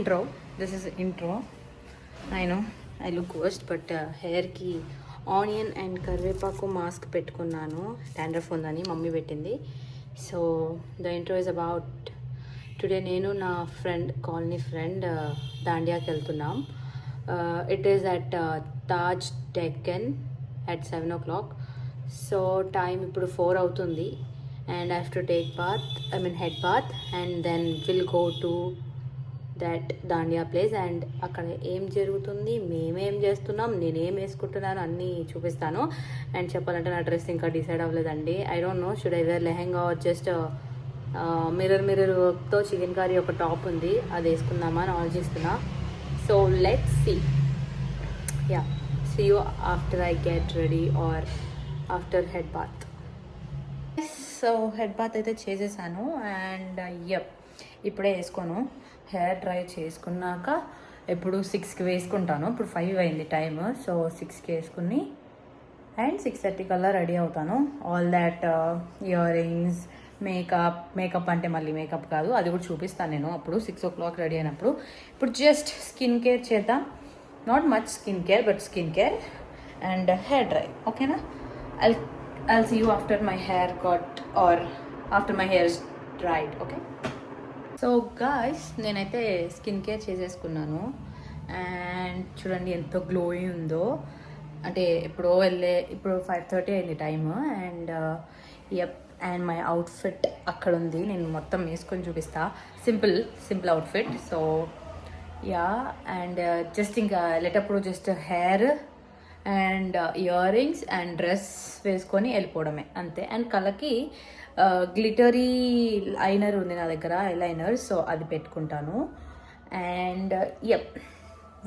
intro. This is intro. I know I look worst, but హెయిర్కి onion and కరివేపాకు mask పెట్టుకున్నాను. Dandruff ఉందని mummy పెట్టింది. So the intro is about today నేను నా కాలనీ ఫ్రెండ్ దాండియాకి వెళ్తున్నాం. It is at Taj Deccan at 7 o'clock. So time ఇప్పుడు 4 అవుతుంది. And I have to take head bath, and then we'll go to that Dandiya place. And అక్కడ ఏం జరుగుతుంది, మేమేం చేస్తున్నాం, నేనేం వేసుకుంటున్నాను అన్నీ చూపిస్తాను. అండ్ చెప్పాలంటే నా డ్రెస్ ఇంకా డిసైడ్ అవ్వలేదండి. I don't know should I wear lehenga or just mirror వర్క్తో చికెన్ కర్రీ ఒక టాప్ ఉంది, అది వేసుకుందామా అని ఆలోచిస్తున్నా. So let's see you after I get ready or after head bath. So head bath అయితే చేసేసాను. అండ్ ఇప్పుడే వేసుకోను. హెయిర్ డ్రై చేసుకున్నాక ఇప్పుడు 6కి వేసుకుంటాను. ఇప్పుడు 5 అయింది టైమ్. సో 6కి వేసుకుని అండ్ 6:30 కల్లా రెడీ అవుతాను. All that ear rings, makeup అంటే మళ్ళీ మేకప్ కాదు, అది కూడా చూపిస్తాను నేను అప్పుడు 6 o'clock రెడీ అయినప్పుడు. ఇప్పుడు జస్ట్ స్కిన్ కేర్ చేద్దాం. Not much skin care, but skin care and hair dry. ఓకేనా? I'll see you after my hair cut or after my hair is dried. Okay? So guys, నేనైతే skin care చేసేసుకున్నాను. And చూడండి ఎంత glowing ఉందో. అంటే ఇప్పుడు 5:30 అయింది time. And and my outfit అక్కడ ఉంది, నేను మొత్తం వేసుకొని చూపిస్తా. Simple outfit. So and just ఇంకా వెళ్ళేటప్పుడు just hair and ear rings and dress వేసుకొని వెళ్ళిపోవడమే అంతే. అండ్ కళ్ళకి గ్లిటరీ లైనర్ ఉంది నా దగ్గర, ఐలైనర్. సో అది పెట్టుకుంటాను. అండ్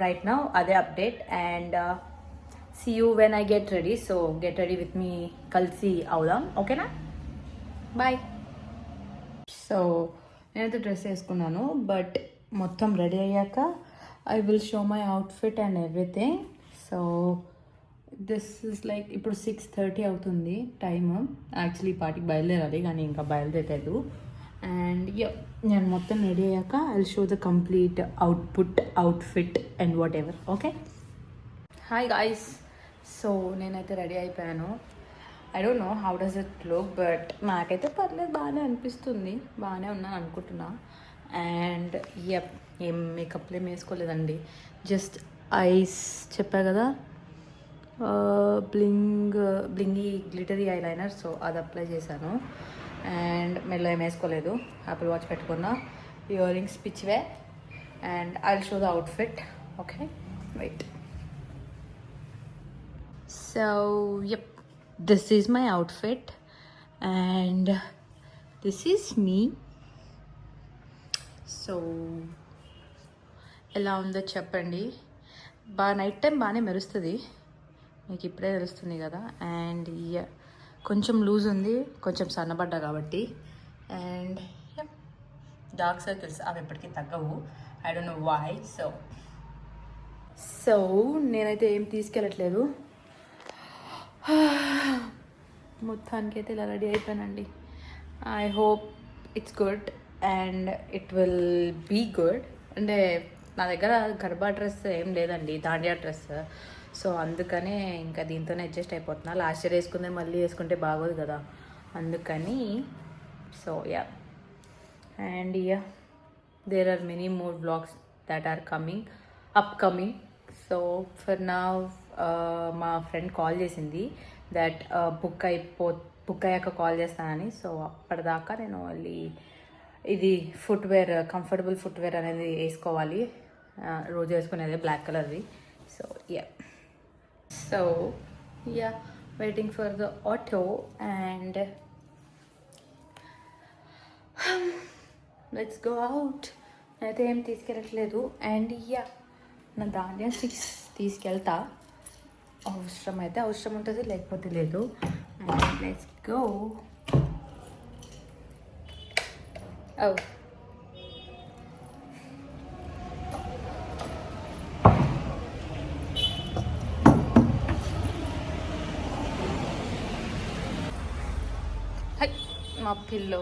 రైట్ నౌ అదే update. And see you when I get ready. So get ready with me, కలిసి అవుదాం. ఓకేనా? బాయ్. సో నేనైతే డ్రెస్ వేసుకున్నాను, బట్ మొత్తం రెడీ అయ్యాక I will show my outfit and everything. So this is like ఇప్పుడు 6:30 అవుతుంది టైమ్. యాక్చువల్లీ పార్టీకి బయలుదేరాలి, కానీ ఇంకా బయలుదేరలేదు. అండ్ నేను మొత్తం రెడీ అయ్యాక I show the complete outfit and what ever. Okay? Hi guys. So నేనైతే రెడీ అయిపోయాను. I don't know how does it look, but నాకైతే పర్లేదు, బాగానే అనిపిస్తుంది, బాగానే ఉన్నాను అనుకుంటున్నా. అండ్ ఏం మేకప్లు వేసుకోలేదండి, జస్ట్ ఐస్ చెప్పా కదా, బ్లింగీ గ్లిటరీ ఐలైనర్. సో అది అప్లై చేశాను. అండ్ మెల్ల ఏం వేసుకోలేదు, యాపిల్ వాచ్ పెట్టుకున్నా, ఇయర్ రింగ్స్ పిచ్చివే. And I will show the outfit. Okay, wait. So this is my outfit and this is me. So ఎలా ఉందో చెప్పండి. నైట్ టైం బాగానే మెరుస్తుంది, మీకు ఇప్పుడే తెలుస్తుంది కదా. అండ్ కొంచెం లూజ్ ఉంది, కొంచెం సన్నబడ్డా కాబట్టి. అండ్ డార్క్ సర్కిల్స్ అవి ఎప్పటికీ తగ్గవు, I don't know why. So నేనైతే ఏం తీసుకెళ్ళట్లేదు. మొత్తానికి అయితే ఇలా రెడీ అయిపోయానండి. I hope it's good and it will be good. అంటే నా దగ్గర గర్భా డ్రెస్ ఏం లేదండి, దాండియా డ్రెస్. సో అందుకనే ఇంకా దీంతోనే అడ్జస్ట్ అయిపోతున్నా. లాస్ట్ ఇయర్ వేసుకుందే మళ్ళీ వేసుకుంటే బాగోదు కదా, అందుకని. So and there are many more vlogs that are upcoming. So for నా మా ఫ్రెండ్ కాల్ చేసింది దట్ బుక్ అయ్యాక కాల్ చేస్తానని. సో అప్పటిదాకా నేను మళ్ళీ ఇది కంఫర్టబుల్ ఫుట్వేర్ అనేది వేసుకోవాలి. రోజు వేసుకునేది బ్లాక్ కలర్ది. So waiting for the auto and let's go out. అయితే ఏం తీసుకెళ్ళట్లేదు. అండ్ నా దాండియా స్టిక్స్ తీసుకెళ్తా, అవసరం ఉంటుంది, లేకపోతే లేదు. And let's go. మా పిల్లో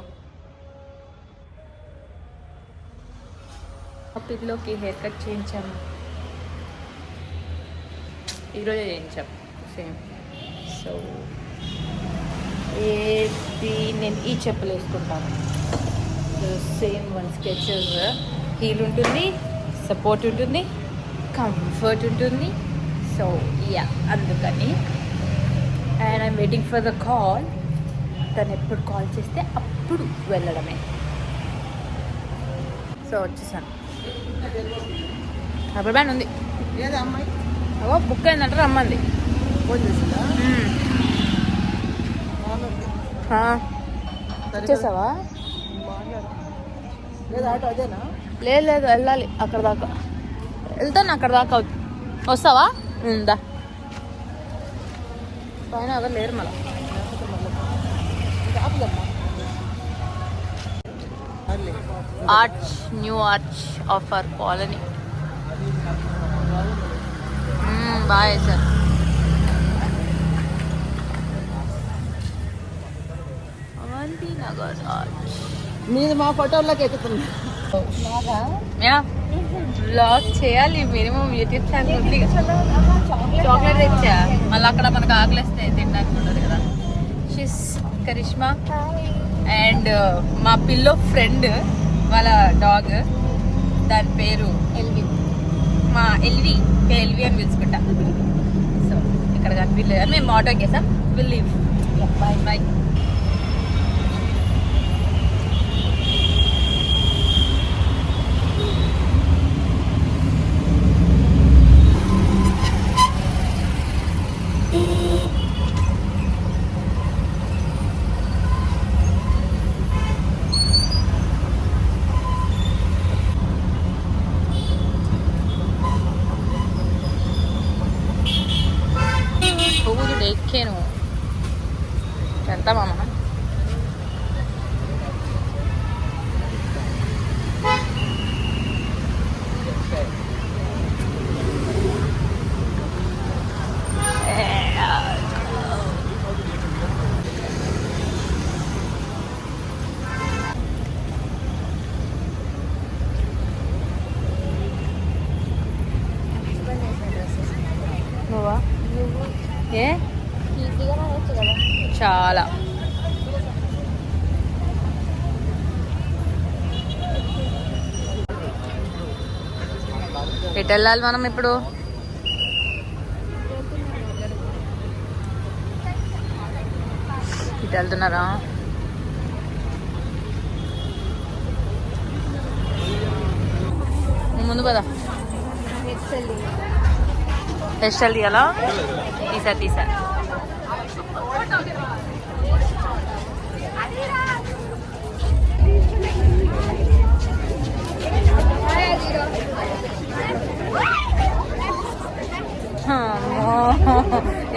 పిల్లోకి హెయిర్ కట్ చేయించాము, ఈరోజే చేయించాం సేమ్. సో ఏది నేను ఈ చెప్పులు వేసుకుంటాను, సేమ్ వన్ స్కెచెస్. హీల్ ఉంటుంది, సపోర్ట్ ఉంటుంది, కంఫర్ట్ ఉంటుంది. సో యా, అందుకని. And I'm waiting for the call. తను ఎప్పుడు కాల్ చేస్తే అప్పుడు వెళ్ళడమే. సో వచ్చేసాను. రబ్బర్ బ్యాండ్ ఉంది, ఓ బుక్ అయిందంటే రమ్మంది. వచ్చేసావా? లేదు లేదు, వెళ్ళాలి అక్కడ దాకా. వెళ్తాను అక్కడ దాకా. వస్తావా? ఉందా పైన ఎవరు లేరు మళ్ళీ. Arch, new arch of our colony. బాగా వేసారు. అవంతి నగర్ ఆర్చ్ మీరు మా ఫోటోల్లోకి ఎక్కుతుంది. బ్లాగ్ చేయాలి మినిమం, యూట్యూబ్ ఛానల్ ఉంది. చాక్లెట్ తెచ్చా, మళ్ళీ అక్కడ మనకు ఆకలిస్తే తినడానికి ఉండదు కదా. షిస్ కరిష్మా అండ్ మా పిల్లో ఫ్రెండ్ వాళ్ళ డాగ్, దాని పేరు ఎల్వి. మా ఎల్వి ఎల్వి అని పిలుచుకుంటా. సో ఇక్కడ కనిపించలేదు, మేము ఆటో కేసాం. Will leave. Bye bye. ఎక్కాను ఎంత మామ. నువ్వా? ఏ చాలా ఎటు వెళ్ళాలి మనం ఇప్పుడు? ఇటు వెళ్తున్నారా? ముందు కదా హెయిర్ తీయాలా? తీసా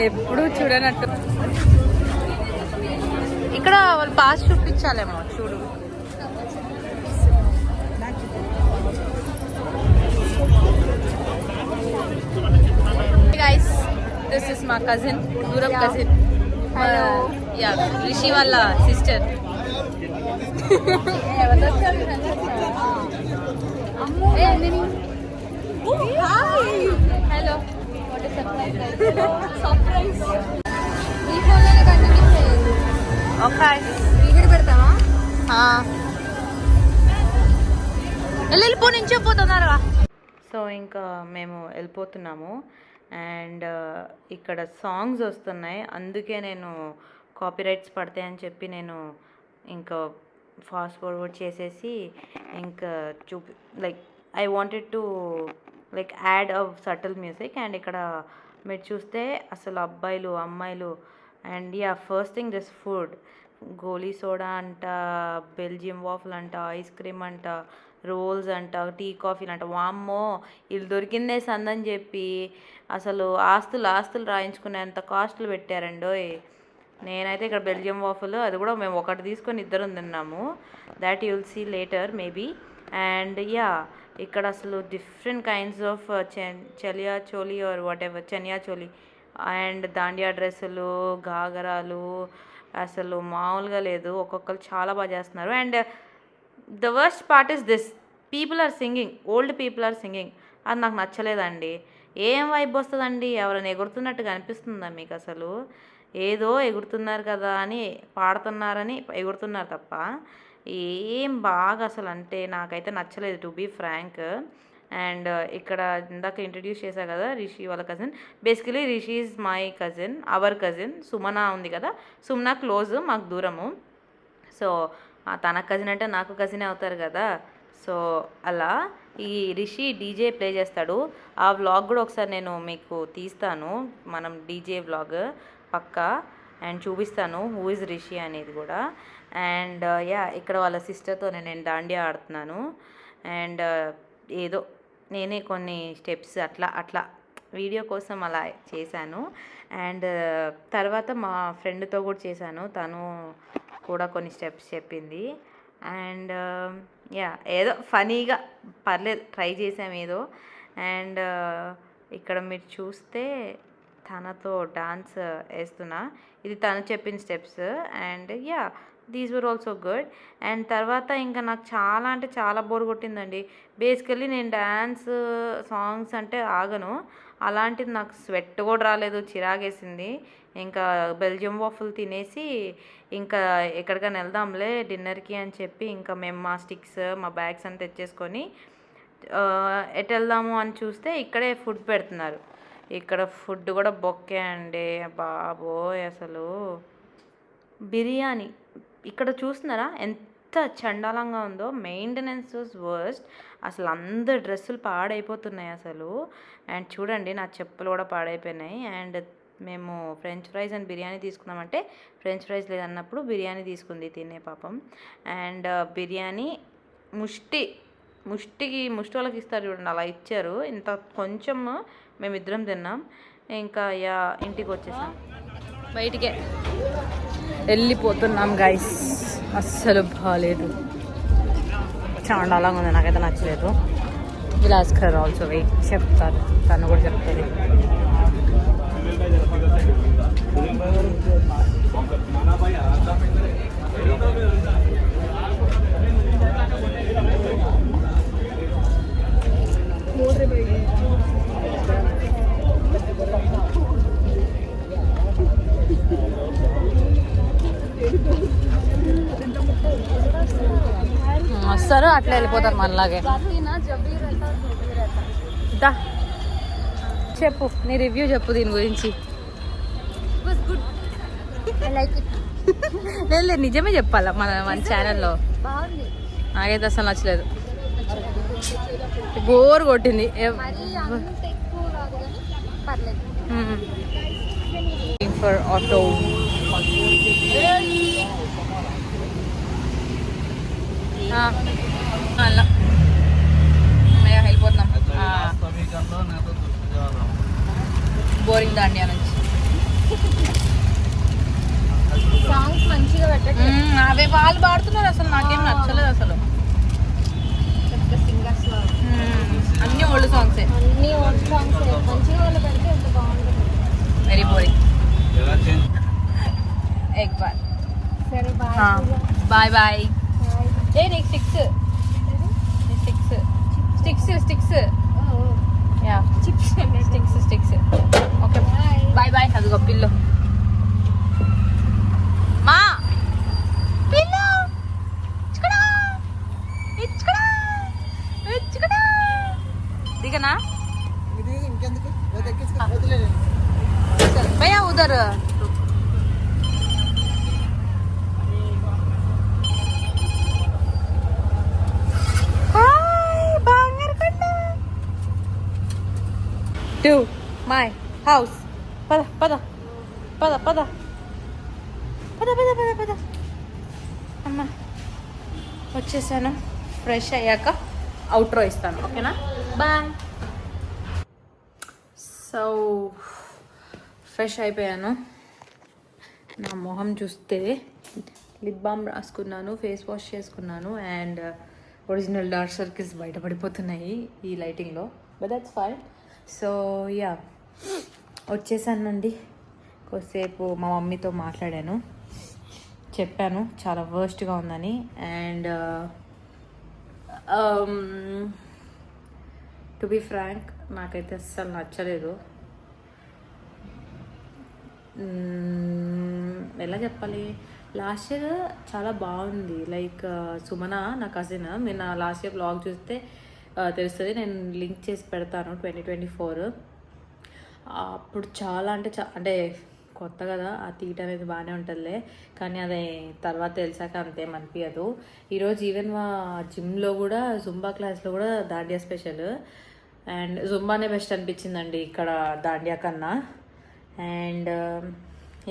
ఎప్పుడు చూడనట్టు. ఇక్కడ వాళ్ళు పాస్ చూపించాలేమో, చూడు. గైస్, దిస్ ఇస్ మా కజిన్, దూరం కజిన్. యా, రిషి వాళ్ళ సిస్టర్. హలో. వెళ్ళిపో, నుంచి చెప్పిపోతున్నారా? సో ఇంకా మేము వెళ్ళిపోతున్నాము. అండ్ ఇక్కడ సాంగ్స్ వస్తున్నాయి, అందుకే నేను కాపీరైట్స్ పడతాయని చెప్పి నేను ఇంకా ఫాస్ట్ ఫార్వర్డ్ చేసేసి ఇంకా like I wanted to like add a subtle music. And ఇక్కడ మీరు చూస్తే అసలు అబ్బాయిలు అమ్మాయిలు. And yeah, first thing this food, Goli soda అంట, బెల్జియం వాఫల్ అంట, ఐస్ క్రీమ్ అంట, రోల్స్ అంట, టీ కాఫీలు అంట. వామ్మో, వీళ్ళు దొరికిందే సందని చెప్పి అసలు ఆస్తులు రాయించుకునేంత కాస్ట్లు పెట్టారండోయ్. నేనైతే ఇక్కడ బెల్జియం వాఫల్, అది కూడా మేము ఒకటి తీసుకొని ఇద్దరం తిన్నాము. That you will see later maybe. And yeah, ఇక్కడ అసలు different kinds of chaniya choli or whatever, chaniya choli and dandiya డ్రెస్సులు, గాగరాలు, అసలు మామూలుగా లేదు. ఒక్కొక్కరు చాలా బాగా చేస్తున్నారు. And the worst part is this, people are singing, old people are singing. అది నాకు నచ్చలేదండి. ఏం వైబ్ వస్తుందండి? ఎవరైనా ఎగురుతున్నట్టుగా అనిపిస్తుందా మీకు అసలు? ఏదో ఎగురుతున్నారు కదా అని పాడుతున్నారని ఎగురుతున్నారు తప్ప ఏం బాగా అసలు అంటే నాకైతే నచ్చలేదు, టు బీ ఫ్రాంక్. అండ్ ఇక్కడ ఇందాక ఇంట్రడ్యూస్ చేశా కదా రిషి వాళ్ళ cousin. Basically Rishi is my cousin, our cousin. Suman ఉంది కదా, సుమన క్లోజ్, మాకు దూరము. సో తన కజిన్ అంటే నాకు కజినే అవుతారు కదా. సో అలా ఈ రిషి డీజే ప్లే చేస్తాడు. ఆ వ్లాగ్ కూడా ఒకసారి నేను మీకు తీస్తాను, మనం డీజే వ్లాగ్ పక్కా, అండ్ చూపిస్తాను హూ ఇస్ రిషి అనేది కూడా. అండ్ యా ఇక్కడ వాళ్ళ సిస్టర్తో నేను దాండియా ఆడుతున్నాను. అండ్ ఏదో నేనే కొన్ని స్టెప్స్ అట్లా అట్లా వీడియో కోసం అలా చేశాను. అండ్ తర్వాత మా ఫ్రెండ్తో కూడా చేశాను, తను కూడా కొన్ని స్టెప్స్ చెప్పింది. అండ్ యా ఏదో ఫనీగా పర్లేదు, ట్రై చేసాము ఏదో. అండ్ ఇక్కడ మీరు చూస్తే తనతో డాన్స్ వేస్తున్నా, ఇది తను చెప్పిన steps. And yeah these were also good. And తర్వాత ఇంకా నాకు చాలా అంటే చాలా బోర్ కొట్టిందండి. బేసికలీ నేను డ్యాన్స్ సాంగ్స్ అంటే ఆగను, అలాంటిది నాకు స్వెట్ కూడా రాలేదు, చిరాగేసింది. ఇంకా బెల్జియం వాఫుల్ తినేసి ఇంకా ఎక్కడికైనా వెళ్దాంలే డిన్నర్కి అని చెప్పి ఇంకా మేము మా స్టిక్స్ మా బ్యాగ్స్ అని తెచ్చేసుకొని ఎటు వెళ్దాము అని చూస్తే ఇక్కడే ఫుడ్ పెడుతున్నారు. ఇక్కడ ఫుడ్ కూడా బొక్కే అండి బాబోయ్. అసలు బిర్యానీ ఇక్కడ చూస్తున్నారా ఎంత చండాలంగా ఉందో, మెయింటెనెన్స్ వర్స్ట్. అసలు అందరు డ్రెస్సులు పాడైపోతున్నాయి అసలు. అండ్ చూడండి నా చెప్పులు కూడా పాడైపోయినాయి. అండ్ మేము ఫ్రెంచ్ ఫ్రైస్ అండ్ బిర్యానీ తీసుకుందామంటే ఫ్రెంచ్ ఫ్రైస్ లేదన్నప్పుడు బిర్యానీ తీసుకుంది తినే పాపం. అండ్ బిర్యానీ ముష్టి వాళ్ళకి ఇస్తారు చూడండి, అలా ఇచ్చారు. ఇంత కొంచెం మేమిద్దరం తిన్నాం. ఇంకా యా ఇంటికి వచ్చేసాం, బయటికే వెళ్ళిపోతున్నాం గైస్. అస్సలు బాగాలేదు, చాండాలంగా ఉంది, నాకైతే నచ్చలేదు. విలాస్కర్ ఆల్సో వెయిట్ చెప్తారు, తను కూడా చెప్తుంది. వస్తారు అట్లా వెళ్ళిపోతారు మనలాగే. దా చెప్పు, నీ రివ్యూ చెప్పు దీని గురించి. లేదు నిజమే చెప్పాలా మన ఛానల్లో. నాకైతే అసలు నచ్చలేదు, బోర్ కొట్టింది. ఫర్ ఆటో అలా వెళ్ళిపోతున్నాం బోరింగ్ దాండియా నుంచి. సాంగ్స్ మంచిగా పెట్టండి, అవి వాళ్ళు పాడుతున్నారు, అసలు నాకేం నచ్చలేదు అసలు. సింగర్స్ అన్ని ఓల్డ్ సాంగ్సే, అన్ని ఓల్డ్ సాంగ్స్ మంచిగా వాళ్ళు పెడితే ఎంత బాగుంటుంది. Very boring. Egg bye. సరే బాయ్ బాయ్. ఏ నీకు sticks yeah sticks okay bye. అదిగో పిల్లు మా పిల్లు దిగనా భయ్యా ఉదర్. To my house. పద పద పద పద పద పద పద పద అమ్మ వచ్చేసాను. ఫ్రెష్ అయ్యాక అవుట్రో ఇస్తాను, ఓకేనా? బాయ్. సో ఫ్రెష్ అయిపోయాను. నా మొహం చూస్తే లిప్ బామ్ రాసుకున్నాను, ఫేస్ వాష్ చేసుకున్నాను. అండ్ ఒరిజినల్ డార్క్ సర్కిల్స్ బయటపడిపోతున్నాయి ఈ లైటింగ్లో, but that's fine. So yeah వచ్చేసానండి. కొద్దిసేపు మా మమ్మీతో మాట్లాడాను, చెప్పాను చాలా వర్స్ట్గా ఉందని. అండ్ టు బీ ఫ్రాంక్ నాకైతే అస్సలు నచ్చలేదు. ఎలా చెప్పాలి, లాస్ట్ ఇయర్ చాలా బాగుంది. లైక్ సుమన నా కజిన్, మీరు నా లాస్ట్ ఇయర్ బ్లాగ్ చూస్తే తెలుస్తుంది, నేను లింక్ చేసి పెడతాను 2024. అప్పుడు చాలా అంటే కొత్త కదా, ఆ తీట అనేది బాగానే ఉంటుందిలే, కానీ అది తర్వాత తెలిసాక అంతేం అనిపించదు. ఈరోజు ఈవెన్ మా జిమ్లో కూడా జుంబా క్లాస్లో కూడా దాండియా స్పెషల్, అండ్ జుంబానే బెస్ట్ అనిపించిందండి ఇక్కడ దాండియా కన్నా. And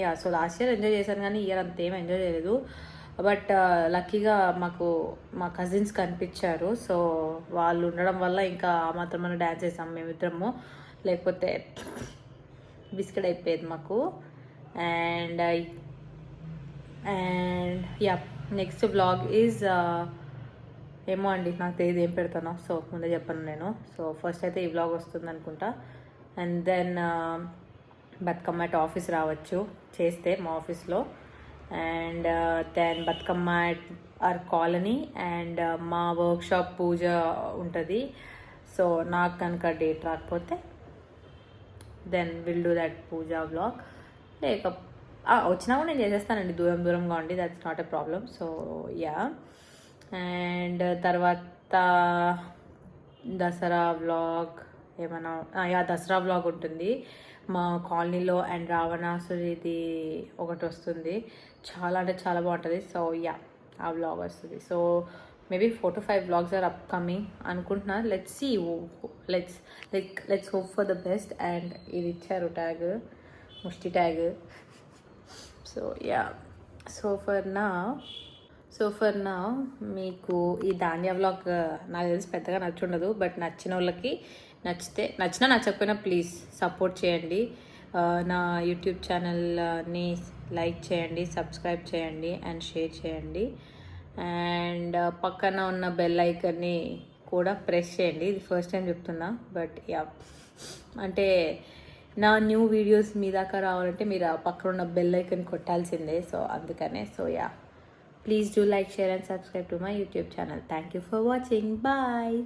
yeah, so last year enjoy చేశాను కానీ ఇయర్ అంతేం ఎంజాయ్ చేయలేదు. బట్ లక్కీగా మాకు మా కజిన్స్ కనిపించారు, సో వాళ్ళు ఉండడం వల్ల ఇంకా ఆ మాత్రమే డ్యాన్స్ చేసాం మేమిద్దరము, లేకపోతే బిస్కెట్ అయిపోయేది మాకు. And yeah, next blog is ఏమో అండి, నాకు తెలియదు ఏం పెడతానో, సో ముందే చెప్పను నేను. సో ఫస్ట్ అయితే ఈ బ్లాగ్ వస్తుంది అనుకుంటా, and then Bathukamma at office రావచ్చు చేస్తే మా ఆఫీస్లో, and then Bathukamma at our colony, and మా వర్క్షాప్ పూజ ఉంటుంది. సో నాకు కనుక డేట్ రాకపోతే then will do that puja vlog. లేక వచ్చినా కూడా నేను చేసేస్తానండి, దూరంగా ఉండి, that's not a problem. So yeah, and తర్వాత దసరా వ్లాగ్ ఏమైనా, యా దసరా వ్లాగ్ ఉంటుంది మా కాలనీలో, అండ్ రావణాసురిది ఒకటి వస్తుంది, చాలా అంటే చాలా బాగుంటుంది. సో యా, ఆ వ్లాగ్ వస్తుంది. So maybe 4 to 5 vlogs are upcoming అనుకుంటున్నా. Let's hope for the best. And ఇది ఇచ్చారు ట్యాగ్, ముష్టి tag. So yeah, so for నా మీకు ఈ దాండియా వ్లాగ్ నాకు తెలిసి పెద్దగా నచ్చుండదు, బట్ నచ్చిన వాళ్ళకి నచ్చినా నచ్చకపోయినా ప్లీజ్ సపోర్ట్ చేయండి. నా యూట్యూబ్ ఛానల్ని లైక్ చేయండి, సబ్స్క్రైబ్ చేయండి, అండ్ షేర్ చేయండి. అండ్ పక్కన ఉన్న బెల్ ఐకన్ని కూడా ప్రెస్ చేయండి. ఇది ఫస్ట్ టైం చెప్తున్నా, బట్ యా, అంటే నా న్యూ వీడియోస్ మీ దాకా రావాలంటే మీరు ఆ పక్కన ఉన్న బెల్ ఐకన్ కొట్టాల్సిందే. సో అందుకనే, so yeah, please do like, share and subscribe to my YouTube channel. Thank you for watching. Bye.